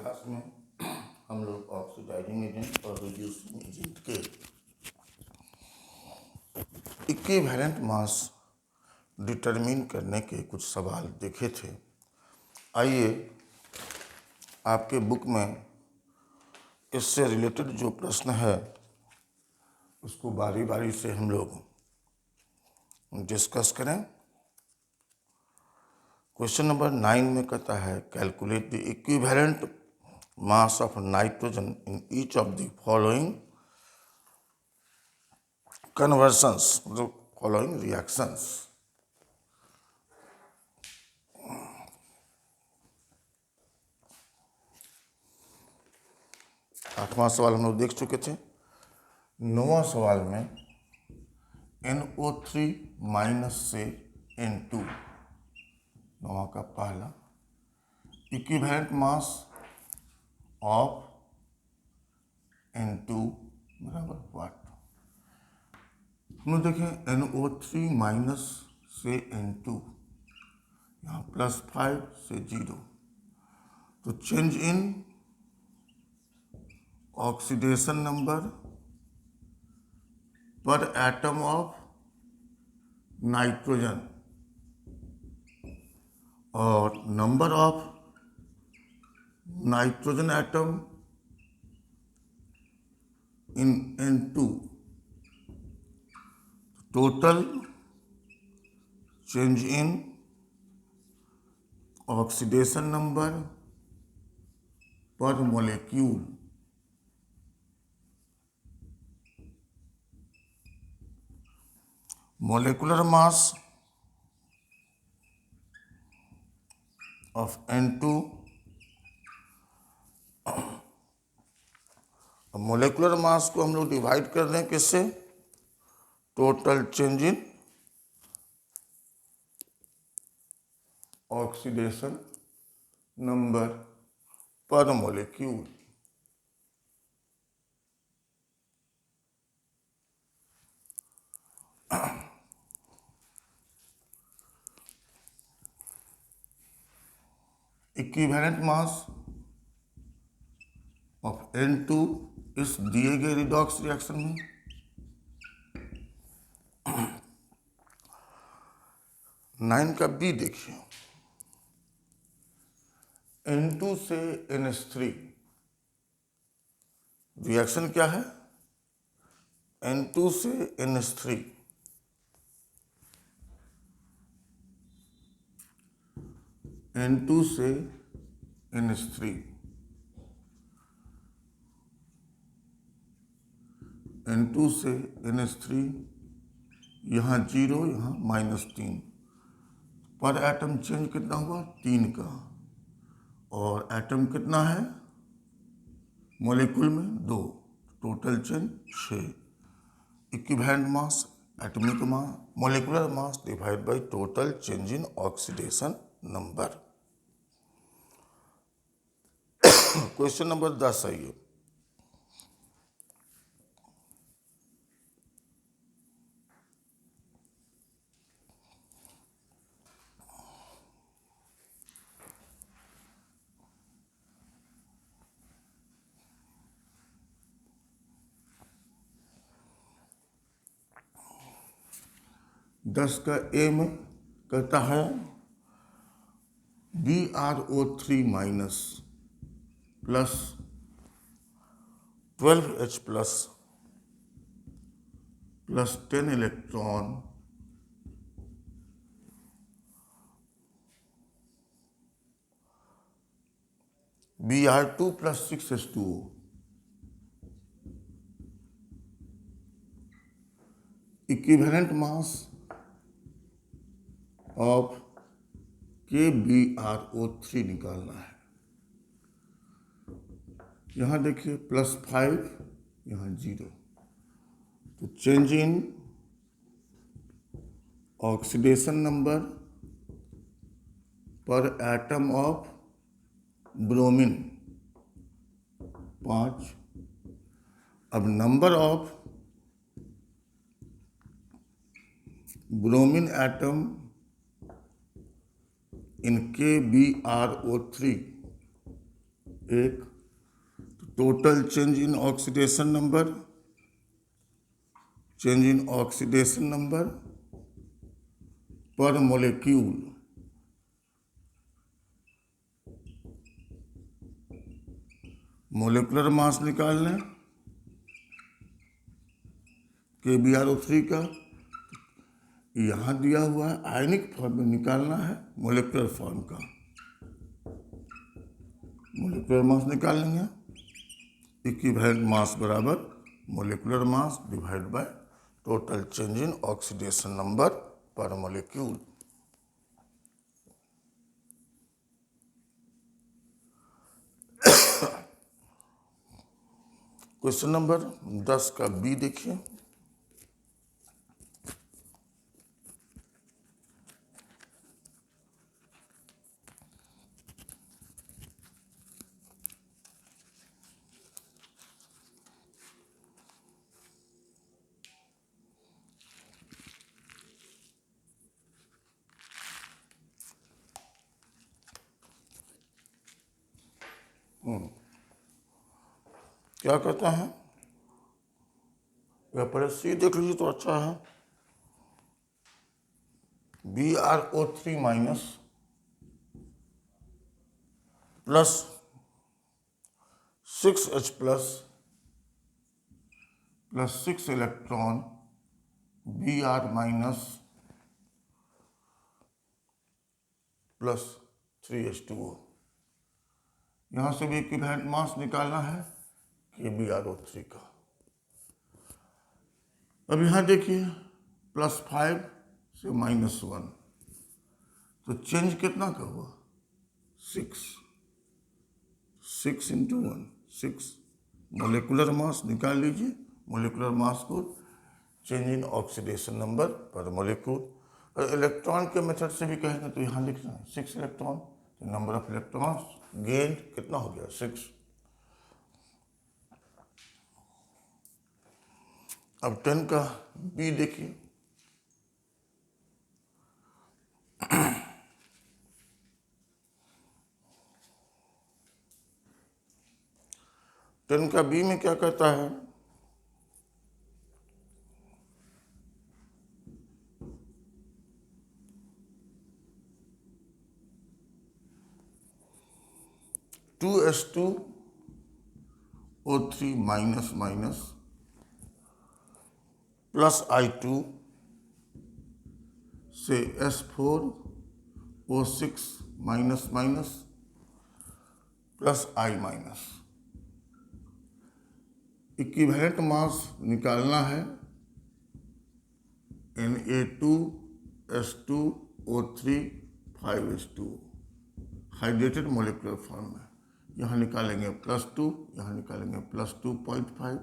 Class में हम लोग ऑक्सीडाइजिंग एजेंट और रिड्यूसिंग एजेंट के इक्विवेलेंट मास डिटरमिन करने के कुछ सवाल देखे थे। आइए आपके बुक में इससे रिलेटेड जो प्रश्न है उसको बारी बारी से हम लोग डिस्कस करें। क्वेश्चन नंबर 9 में कहता है calculate the equivalent mass of nitrogen in each of the following conversions, the following reactions. आठवां सवाल हम लोग देख चुके थे। नौवां सवाल में NO3 माइनस से N2, नौवां का पहला इक्विवेलेंट मास ऑफ N2 बराबर व्हाट। हम लोग देखें NO3 माइनस से N2, यहाँ +5 से 0, तो चेंज इन ऑक्सीडेशन नंबर पर एटम ऑफ नाइट्रोजन और number of nitrogen atom in N2, total change in oxidation number पर molecule molecular mass of N2, molecular mass को हम लोग डिवाइड कर दें किससे, total change in oxidation number पर molecule. Equivalent mass of N2 इस दिए गए रिडॉक्स रिएक्शन में नाइन का बी देखिए, N2 से NH3 रिएक्शन क्या है, N2 से NH3 N2 से NH3 N2 से NH3, यहाँ 0, यहाँ -3, पर एटम चेंज कितना हुआ 3 का, और एटम कितना है मॉलिक्यूल में 2, total change 6। Equivalent mass atomic mass molecular mass divide by total change in oxidation number. Question number 10 आइए। दस का ए में कहता है BrO3 minus plus 12H plus 10 electron Br2 plus 6H2O, equivalent mass of KBrO3 निकालना है। यहाँ देखिए +5, यहाँ 0, तो चेंज इन ऑक्सीडेशन नंबर पर एटम ऑफ ब्रोमीन 5। अब number of bromine atom in KBrO3 एक, तो total change in oxidation number, change in oxidation number पर मोलिक्यूल, मोलिकुलर मास निकाल लें KbRO3 का, यहाँ दिया हुआ है आयनिक फॉर्म में निकालना है मोलिकुलर फॉर्म का, मोलिकुलर मास निकाल लेंगे। इक्विवेलेंट मास बराबर molecular mass divide by total change in oxidation number पर मोलिक्यूल। क्वेश्चन नंबर 10 का बी देखिए। क्या कहता है, या पहले सी देख लीजिए तो अच्छा है। BrO3 minus plus 6H plus 6 electron Br minus plus 3H2O। यहाँ से भी इक्विवेलेंट मास निकालना है KbRO3 का। अब यहाँ देखिए +5 से -1, तो चेंज कितना का हुआ 6, 6 × 1 6। मोलिकुलर मास निकाल लीजिए, मोलिकुलर मास को चेंज इन ऑक्सीडेशन नंबर पर मोलिक्यूल, और इलेक्ट्रॉन के मेथड से भी कहेंगे तो यहाँ लिखना है 6 इलेक्ट्रॉन, तो नंबर ऑफ इलेक्ट्रॉन्स गेन कितना हो गया 6। अब 10 का बी देखिए। टेन का बी में क्या कहता है, (2)H2O3 माइनस माइनस +I2 से S4O6 minus minus +I minus. Equivalent mass निकालना है Na2S2O3 5H2, hydrated molecular form में। यहाँ निकालेंगे +2, यहाँ निकालेंगे +2.5।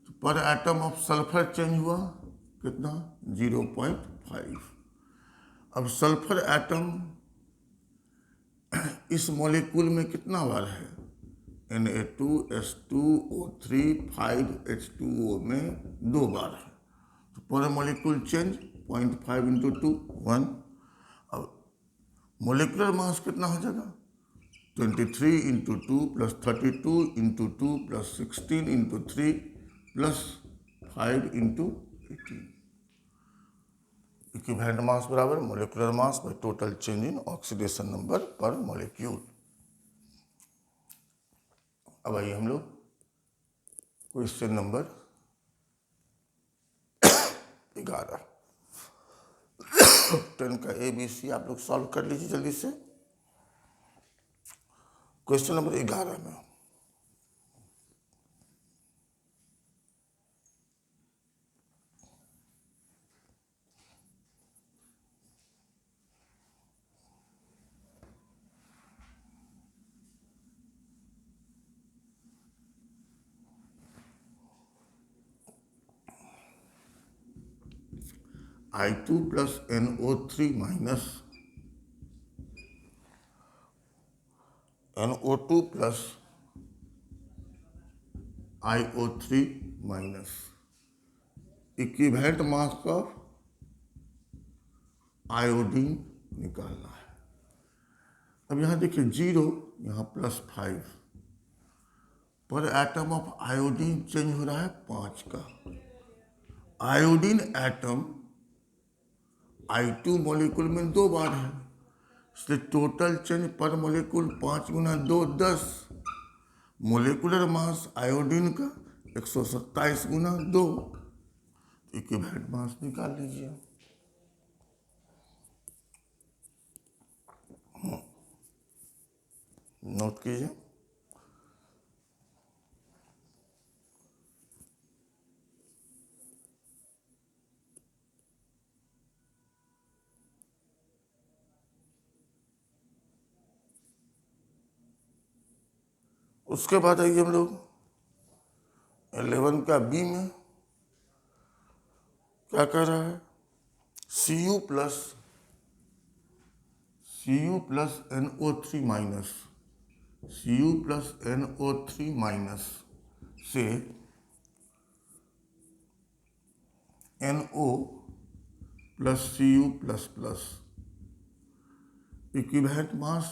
तो पर एटम ऑफ सल्फर चेंज हुआ कितना 0.5। अब सल्फर एटम इस मॉलिक्यूल में कितना बार है, Na2S2O3 5H2O में 2 बार है, तो पर मॉलिक्यूल चेंज 0.5 × 2 1। अब मोलिकुलर मास कितना हो जाएगा 23 × 2 + 32 × 2 + 16 × 3 + 5 × 18। इक्विवेलेंट मास बराबर molecular mass by total change in oxidation number पर मॉलिक्यूल। अब आइए हम लोग क्वेश्चन नंबर 11। 10 का ABC आप लोग सॉल्व कर लीजिए जल्दी से। क्वेश्चन नंबर 11 में I2 + NO3 minus NO2 + IO3 minus equivalent mass of iodine निकालना है। अब यहाँ देखिए 0 यहाँ +5। पर एटम ऑफ आयोडीन चेंज हो रहा है 5 का। आयोडीन एटम I2 मॉलिक्यूल में 2 बार है, इसलिए टोटल चेंज पर मॉलिक्यूल 5 गुना 2 10। मोलिकुलर मास आयोडीन का 127 गुना 2। इक्विवेलेंट मास निकाल लीजिए। नोट कीजिए। उसके बाद आइए हम लोग 11 का बी में क्या कर रहा है, Cu plus NO3 minus, Cu plus NO3 minus से NO plus Cu plus plus equivalent mass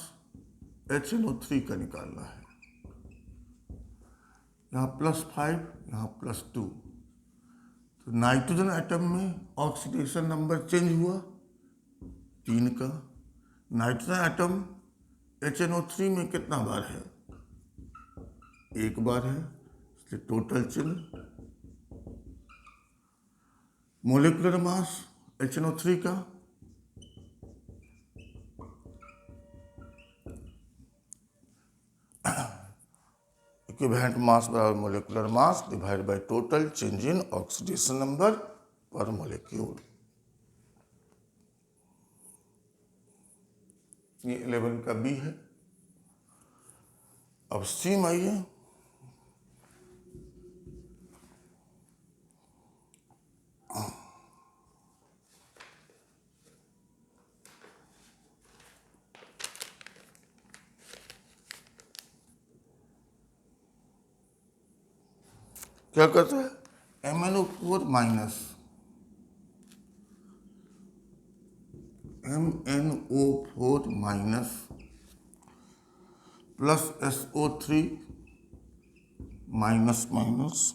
HNO3 का निकालना है। यहाँ +5, यहाँ +2। तो नाइट्रोजन एटम में ऑक्सीडेशन नंबर चेंज हुआ 3 का। नाइट्रोजन एटम HNO3 में कितना बार है, 1 बार है, इसलिए टोटल चिन्ह। मोलिकुलर मास HNO3 का इक्विवेलेंट मास बराबर molecular mass divide by total change in oxidation number पर मोलिक्यूल। ये 11 का बी है। अब सी में आइए। क्या करता है, MnO4 minus MnO4 minus plus SO3 minus minus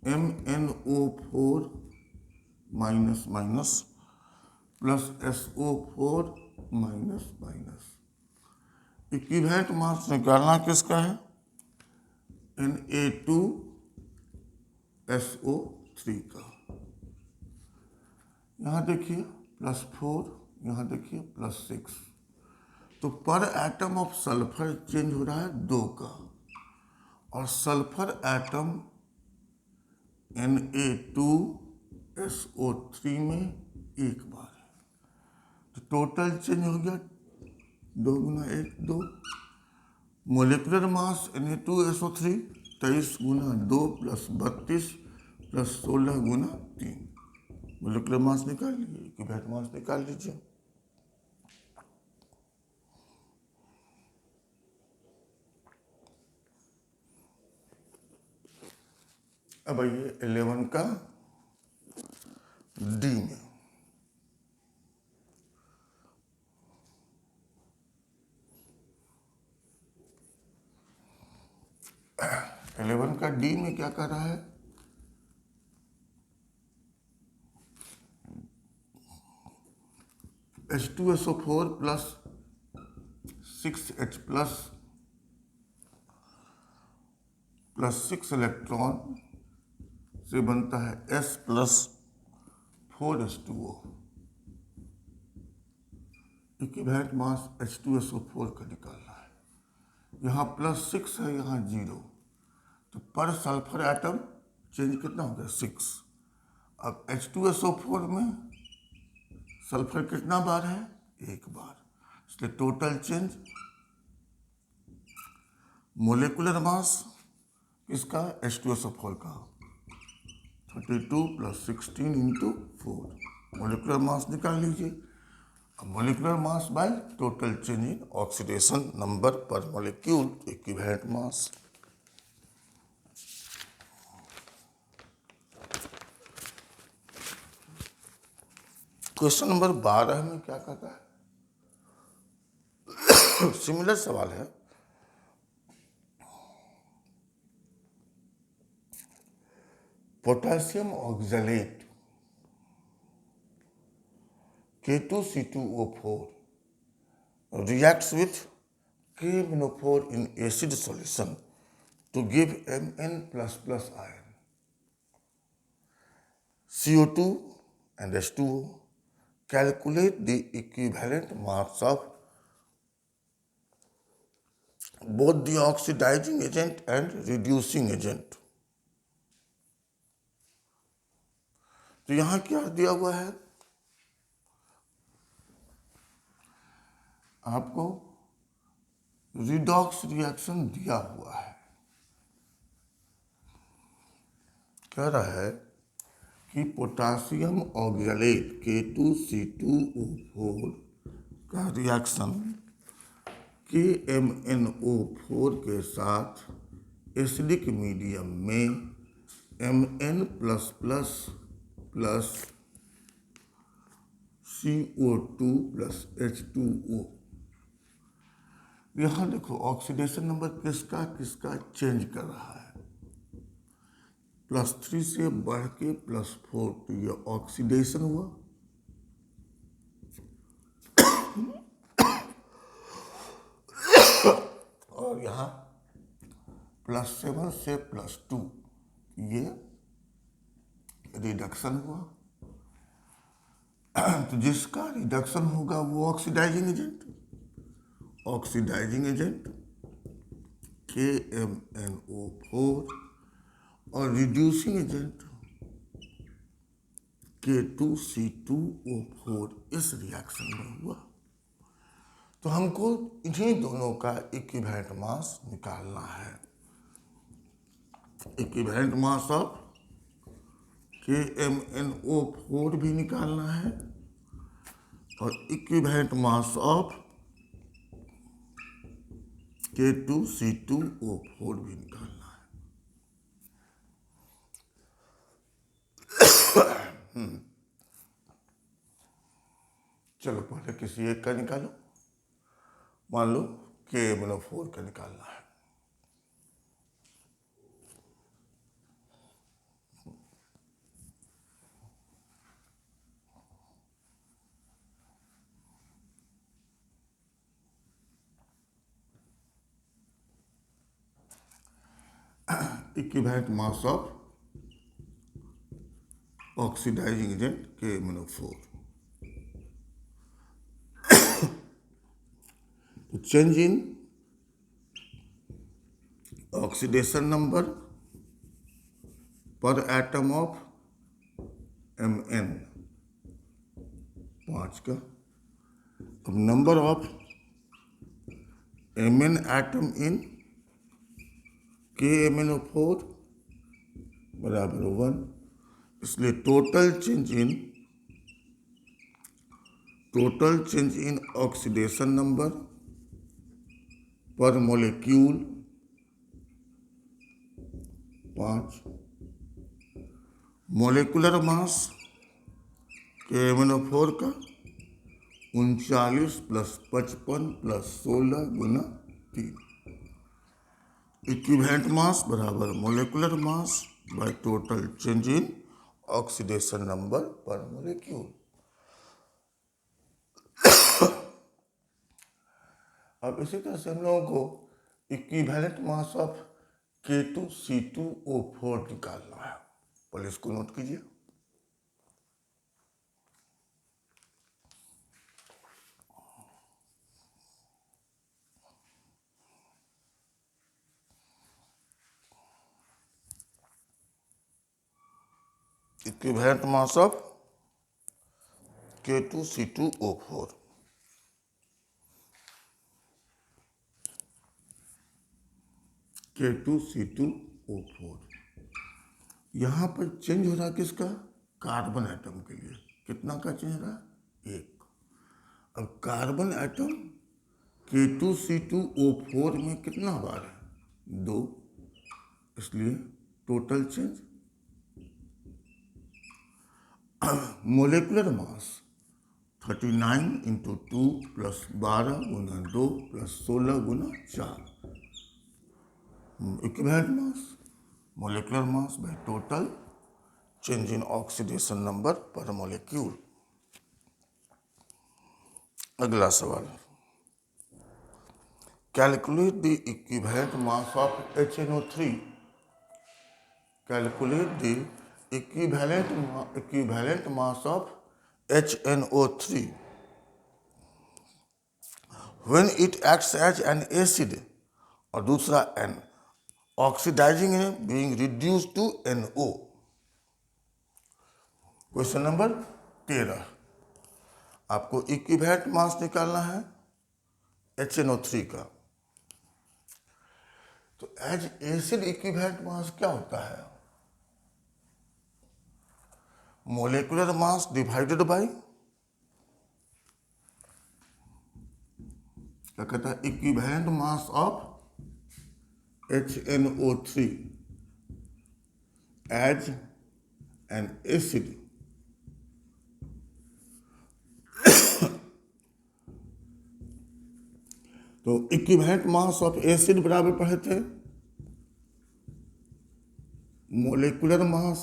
MnO4 minus minus plus SO4 minus minus. Equivalent mass निकालना किसका है, Na2SO3 का। यहाँ देखिए +4, यहाँ देखिए +6। तो पर एटम ऑफ सल्फर चेंज हो रहा है 2 का, और सल्फर एटम Na2SO3 में 1 बार है। तो टोटल चेंज हो गया 2 गुना 1 2। मोलिकुलर मास Na2SO3 23 गुना 2 प्लस 32 प्लस 16 गुना 3। मोलिकुलर मास निकाल लीजिए, इक्विवेलेंट मास निकाल लीजिए। अब आइए 11 का डी में। इलेवन का डी में क्या कर रहा है, H2SO4 plus 6H plus 6 electron से बनता है S plus 4H2O। Equivalent mass H2SO4 का निकालना है। यहाँ +6 है, यहाँ 0, तो पर सल्फर एटम चेंज कितना हो गया, 6। अब H2SO4 में सल्फर कितना बार है, 1 बार, इसलिए टोटल चेंज। मोलिकुलर मास किसका, H2SO4 का 32 + 16 × 4। मोलिकुलर मास निकाल लीजिए। अब molecular mass by total change in oxidation number पर molecule, equivalent mass. Question number 12 में क्या कहता है, सिमिलर सवाल है। Potassium oxalate K2C2O4 reacts with KMnO4 in acid solution to give Mn++ ion. CO2 and H2O. Calculate the equivalent mass of both the oxidizing agent and reducing agent. तो यहां क्या दिया हुआ है आपको? रिडॉक्स रिएक्शन दिया हुआ है। कह रहा है कि पोटासियम ऑक्सलेट K2C2O4 का रिएक्शन KMnO4 के साथ एसिडिक मीडियम में Mn++ plus CO2 plus H2O। यहाँ देखो ऑक्सीडेशन नंबर किसका किसका चेंज कर रहा है। +3 से बढ़ के +4, तो ये ऑक्सीडेशन हुआ। और यहाँ +7 से +2, ये रिडक्शन हुआ। तो जिसका रिडक्शन होगा वो ऑक्सीडाइजिंग एजेंट KMnO4 और रिड्यूसिंग एजेंट K2C2O4 इस रिएक्शन में हुआ। तो हमको इन्हीं दोनों का इक्विवेलेंट मास निकालना है। इक्विवेलेंट मास ऑफ KMnO4 भी निकालना है और इक्विवेलेंट मास ऑफ K2C2O4 भी निकालना है। चलो पहले किसी एक का निकालो। मान लो KMnO4 का निकालना है। Equivalent mass of oxidising agent KMnO4। तो चेंज इन ऑक्सीडेशन नंबर पर एटम ऑफ Mn 5 का। अब number of Mn atom in KMnO4 बराबर 1, इसलिए total change in oxidation number पर मॉलिक्यूल 5। मॉलिक्यूलर मास KMnO4 का 39 + 55 + 16 × 3। इक्विवेलेंट मास बराबर molecular mass by total change in oxidation number पर molecule. अब इसी तरह से हम लोगों को इक्विवेलेंट मास ऑफ K2C2O4 निकालना है। पहले इसको नोट कीजिए। Equivalent mass of K2C2O4। K2C2O4 यहाँ पर चेंज हो रहा है किसका? कार्बन एटम के लिए। कितना का चेंज हो रहा है? 1। अब कार्बन एटम K2C2O4 में कितना बार है? 2, इसलिए total change. Molecular mass 39 into 2 plus 12 गुना 2 प्लस 16 गुना 4 equivalent mass molecular mass by total change in oxidation number पर मोलिक्यूल। अगला सवाल, calculate the equivalent mass of HNO3। Calculate the equivalent mass of HNO3 when it acts as an acid, और दूसरा N oxidising है being reduced to NO। Question number 13, आपको equivalent mass निकालना है HNO3 का। तो एज एसिड इक्विवेलेंट मास क्या होता है? मोलिकुलर मास डिवाइडेड बाय क्या कहता है, equivalent mass of HNO3 as an acid. तो इक्विवेलेंट मास ऑफ एसिड बराबर पढ़े थे molecular mass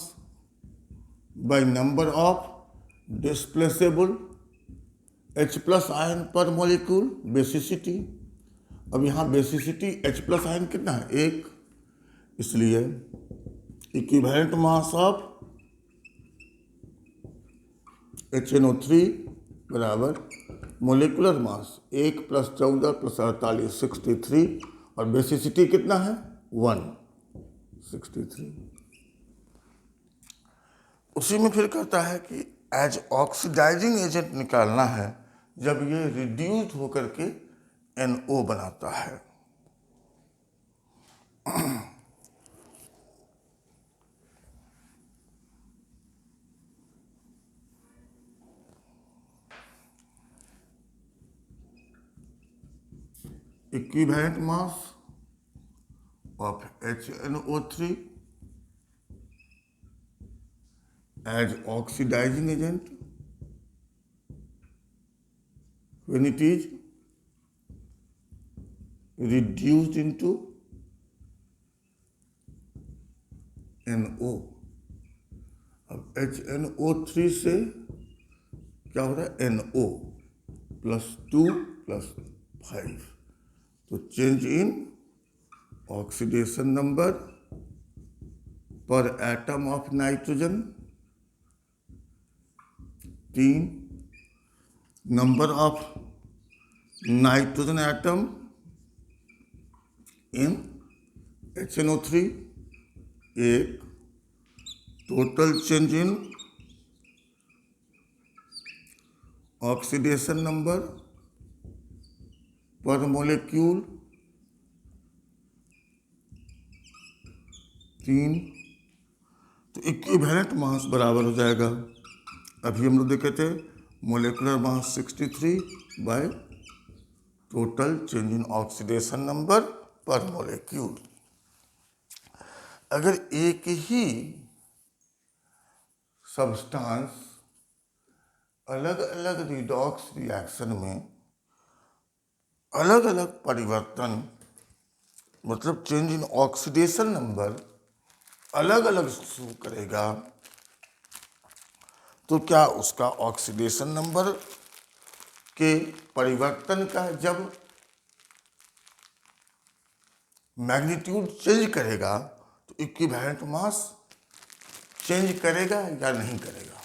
by number of displaceable H plus ion per molecule basicity. अब यहाँ बेसिसिटी H प्लस आयन कितना है? 1, इसलिए इक्विवेलेंट मास ऑफ HNO3 बराबर मोलिकुलर मास 1 प्लस 14 प्लस 48 63, और बेसिसिटी कितना है? 1 63। उसी में फिर कहता है कि एज ऑक्सीडाइजिंग एजेंट निकालना है जब ये रिड्यूस होकर के NO बनाता है। Equivalent mass of HNO3 as oxidizing agent when it is reduced into NO। अब HNO3 से क्या हो रहा है? NO +2 +5, तो चेंज इन ऑक्सीडेशन नंबर पर atom of nitrogen 3, number of nitrogen atom in HNO3 1, total change in oxidation number पर molecule 3। तो इक्विवेलेंट मास बराबर हो जाएगा, अभी हम लोग देखे थे molecular mass 63 bye total change in oxidation number पर मोलिक्यूल। अगर एक ही सब्सटेंस अलग अलग रिडॉक्स रिएक्शन में अलग अलग परिवर्तन, मतलब चेंज इन ऑक्सीडेशन नंबर अलग अलग शो करेगा, तो क्या उसका ऑक्सीडेशन नंबर के परिवर्तन का जब मैग्नीट्यूड चेंज करेगा तो इक्विवेलेंट मास चेंज करेगा या नहीं करेगा?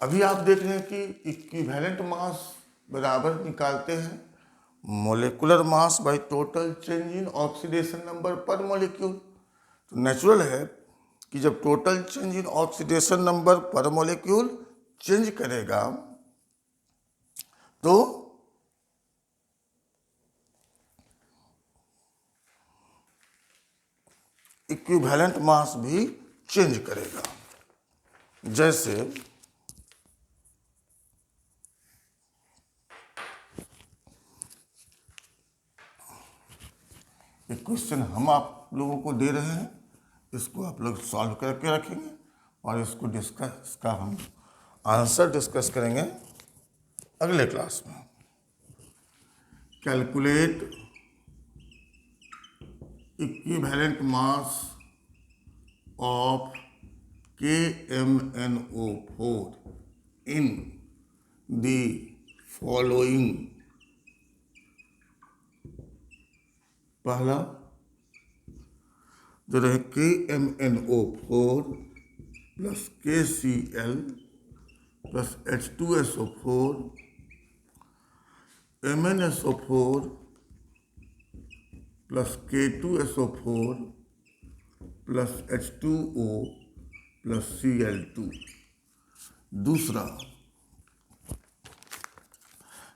अभी आप देख रहे हैं कि इक्विवेलेंट मास बराबर निकालते हैं molecular mass by total change in oxidation number पर मोलिक्यूल। तो नेचुरल है कि जब total change in oxidation number पर मोलिक्यूल चेंज करेगा तो इक्विवेलेंट मास भी चेंज करेगा। जैसे एक क्वेश्चन हम आप लोगों को दे रहे हैं, इसको आप लोग सॉल्व करके रखेंगे और इसको डिस्कस, इसका हम आंसर डिस्कस करेंगे अगले क्लास में। Calculate equivalent mass of KMnO4 in the following। पहला जो रहे KMnO4 plus KCl plus H2SO4 MnSO4 plus K2SO4 plus H2O plus Cl2। दूसरा,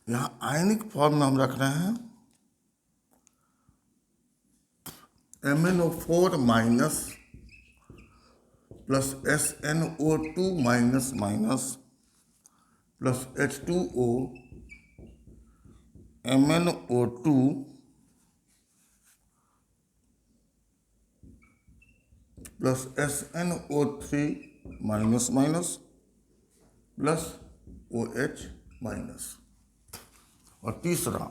यहाँ आयनिक फॉर्म में हम रख रहे हैं MnO4 minus plus SnO2 minus minus plus H2O MnO2 plus SnO3 minus minus plus OH minus. और तीसरा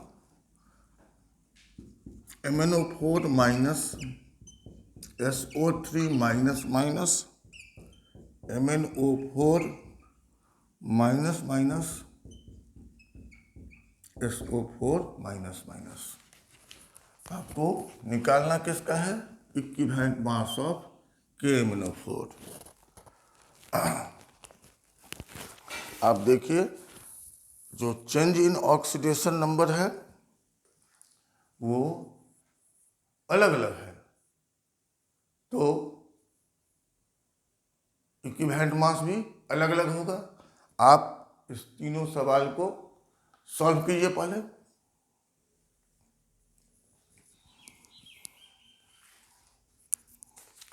MnO4 minus SO3 minus minus MnO4 minus minus SO4 minus minus. आपको निकालना किसका है? Equivalent mass of KMnO4। आप देखिए, जो change in oxidation number है वो अलग अलग है, तो इक्विवेलेंट मास भी अलग अलग होगा। आप इस तीनों सवाल को सॉल्व कीजिए पहले।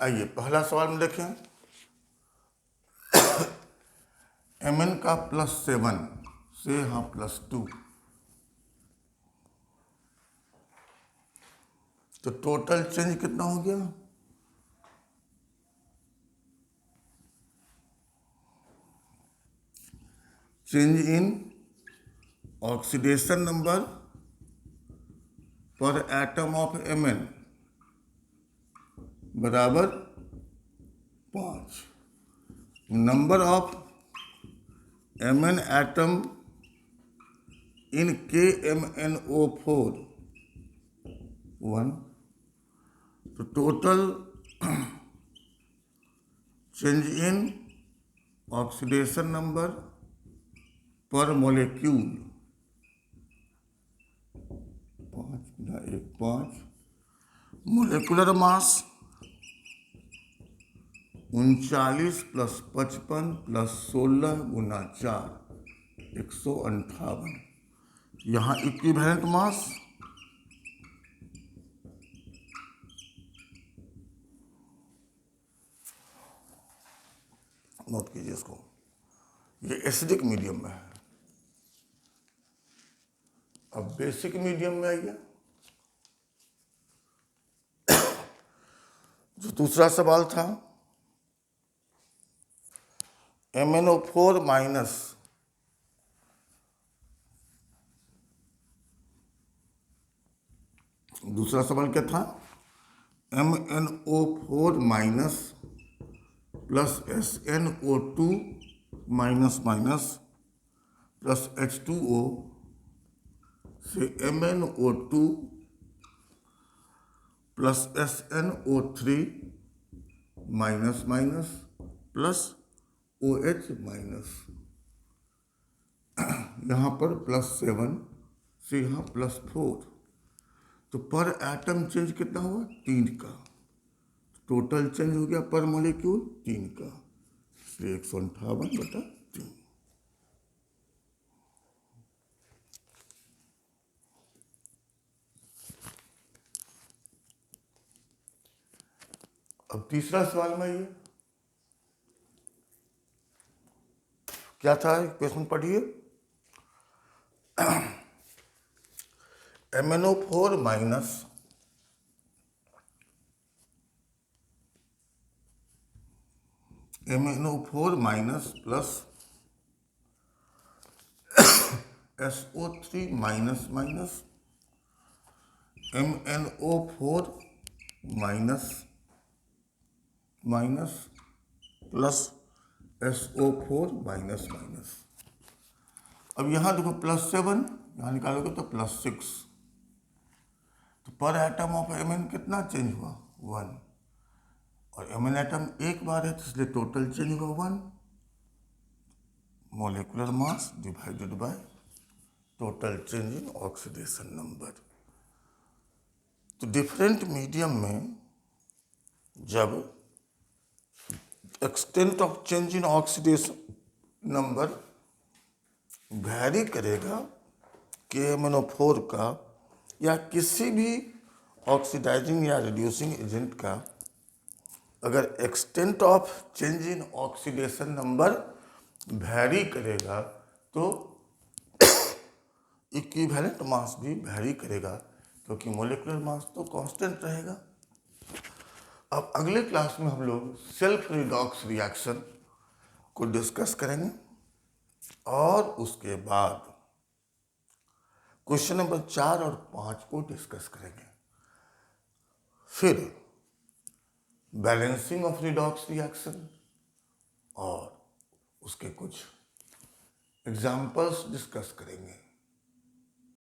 आइए पहला सवाल में देखें। Mn का +7 से यहाँ +2, तो टोटल चेंज कितना हो गया? चेंज इन ऑक्सीडेशन नंबर पर एटम ऑफ Mn बराबर 5। Number of Mn atom in KMnO4 1। तो total change in oxidation number पर molecule 5 molecular mass 39 plus 55 plus 16 गुना 4 158। यहाँ इक्विवेलेंट मास नोट कीजिए इसको, ये एसिडिक मीडियम में है। अब बेसिक मीडियम में आइए। जो दूसरा सवाल था, MnO4 माइनस दूसरा सवाल क्या था? MnO4 minus plus SnO2 minus minus plus H2O से MnO2 plus SnO3 minus minus plus OH minus. यहाँ पर +7 से यहाँ +4, तो पर एटम चेंज कितना हुआ? 3 का। टोटल चेंज हो गया पर मॉलिक्यूल 3 का, इसलिए 158/3। अब तीसरा सवाल में ये क्या था? क्वेश्चन पढ़िए। MnO4 minus MnO4 minus plus SO3 minus minus, MnO4 minus minus plus SO4 minus minus. अब यहाँ देखो +7, यहाँ निकालोगे तो +6, तो पर एटम ऑफ Mn कितना चेंज हुआ? 1। और Mn एटम एक बार है तो इसलिए टोटल चेंज हुआ 1। Molecular mass divided by total change in oxidation number. तो डिफरेंट मीडियम में जब extent of change in oxidation number vary करेगा KMnO4 का या किसी भी ऑक्सीडाइजिंग या रिड्यूसिंग एजेंट का, अगर extent of change in oxidation number vary करेगा तो इक्विवेलेंट मास भी वैरी करेगा, क्योंकि मोलिकुलर मास तो कांस्टेंट रहेगा। अब अगले क्लास में हम लोग सेल्फ रिडॉक्स रिएक्शन को डिस्कस करेंगे और उसके बाद क्वेश्चन नंबर 4 और 5 को डिस्कस करेंगे। फिर बैलेंसिंग ऑफ रिडॉक्स रिएक्शन और उसके कुछ एग्जाम्पल्स डिस्कस करेंगे।